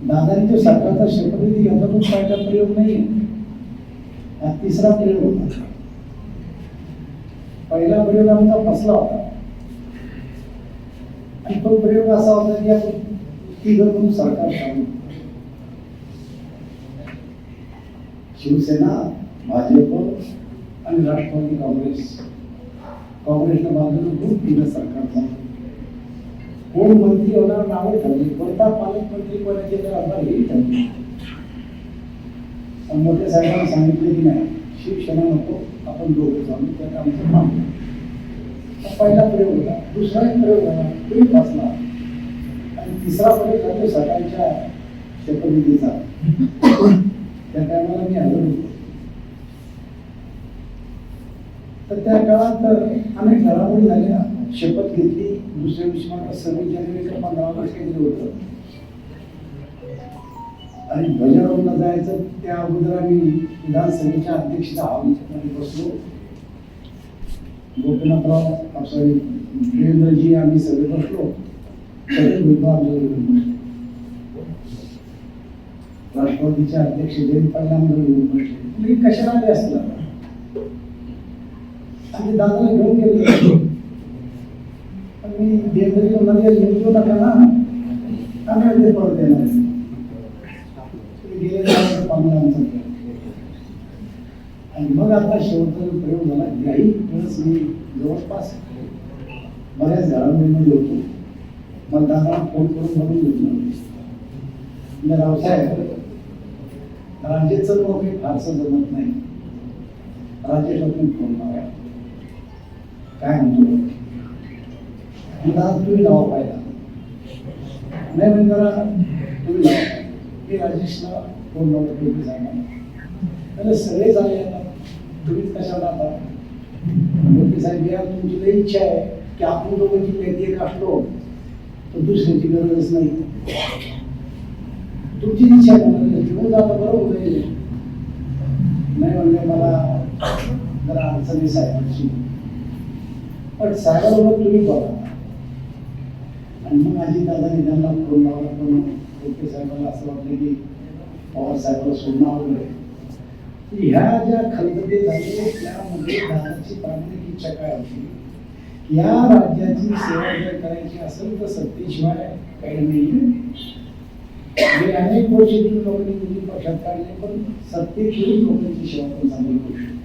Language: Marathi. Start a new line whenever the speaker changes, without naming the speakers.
दादांच्या सरकारचा शपथविधी घेतला तो पहिला प्रयोग नाही, हा तिसरा प्रयोग होता. पहिला प्रयोग आमचा फसला होता आणि तो प्रयोग असा होता की आपण तिघं म्हणून सरकार चालू, शिवसेना, भाजप आणि राष्ट्रवादी काँग्रेसच्या बाजूने खूप तिघं सरकार चालू. कोण मंत्री होणार नावे ठरली, कोणता पालकमंत्री कोणाचे तर आम्हाला हे ठरले. मोठ्या साहेबांना सांगितले की नाही, शिवसेना नको, आपण दोघं जाऊ, त्यात आमचं काम. पहिला प्रयोग होता. दुसरा प्रयोग झाला, तोही फसला. आणि तिसरा प्रयोग झाला सकाळच्या शपथविधीचा. त्या टायमाला मी हजर होतो. तर त्या काळात अनेक घडामोडी झाल्या. शपथ घेतली, दुसऱ्या दिवशी मला 26 जानेवारीचं 15 ऑगस्ट केलेलं होतं आणि ध्वजारोहणला जायचं. त्या अगोदर आम्ही विधानसभेच्या अध्यक्षता हॉलमध्ये बसलो. गोपीनाथराव सॉरी देवेंद्रजी आम्ही सगळे बसलो. सगळे विभाग राष्ट्रवादीचे अध्यक्ष जयंत पाटील आम्हाला घेऊन बसले. कशाला आले असतील आणि दादाला घेऊन गेले. मी देवेंद्रजी मध्ये घेऊन नका ना, आम्ही परत येणार गेले आमचा. आणि मग आता शेवटचा जो प्रयोग झाला, याही वेळेस मी जवळपास बऱ्याच घडामोडीमध्ये होतो. मग दादाला फोन करून म्हणून घेतलं, रावसाहेब राजेचं काही फारसं जमत नाही, राजेश आपण फोन लावा, काय म्हणतो दादा तुम्ही लावा पाहिला. नाही म्हणजे जरा तुम्ही लावा. मी राजेशला फोन लावला, तुम्ही सांगा त्याला सगळे झाले आता, तुम्हीच कशाला आता. मोठी साहेब या तुमची लई इच्छा आहे की आपण दोघांची व्यक्ती एक असलो तर दुसऱ्याची गरजच नाही. तुमची इच्छा घेऊन जाता बरोबर जाईल. नाही म्हणले मला जरा अडचणी साहेबांची, पण साहेबाबरोबर तुम्ही बघा. आणि मग माझी दादाने त्यांना फोन लावला, पण मोठे साहेबांना असं वाटलं की पवार साहेबांना सोडणं वगैरे. ह्या ज्या खलबते झाले त्यामध्ये दादाची प्रामाणिक इच्छा काय होती, या राज्याची सेवा जर करायची असेल तर सत्तेशिवाय काही नाही. अनेक वर्षी लोकांनी पक्षात काढले, पण सत्तेशिवाय लोकांची सेवा पण चांगली करू शकतो.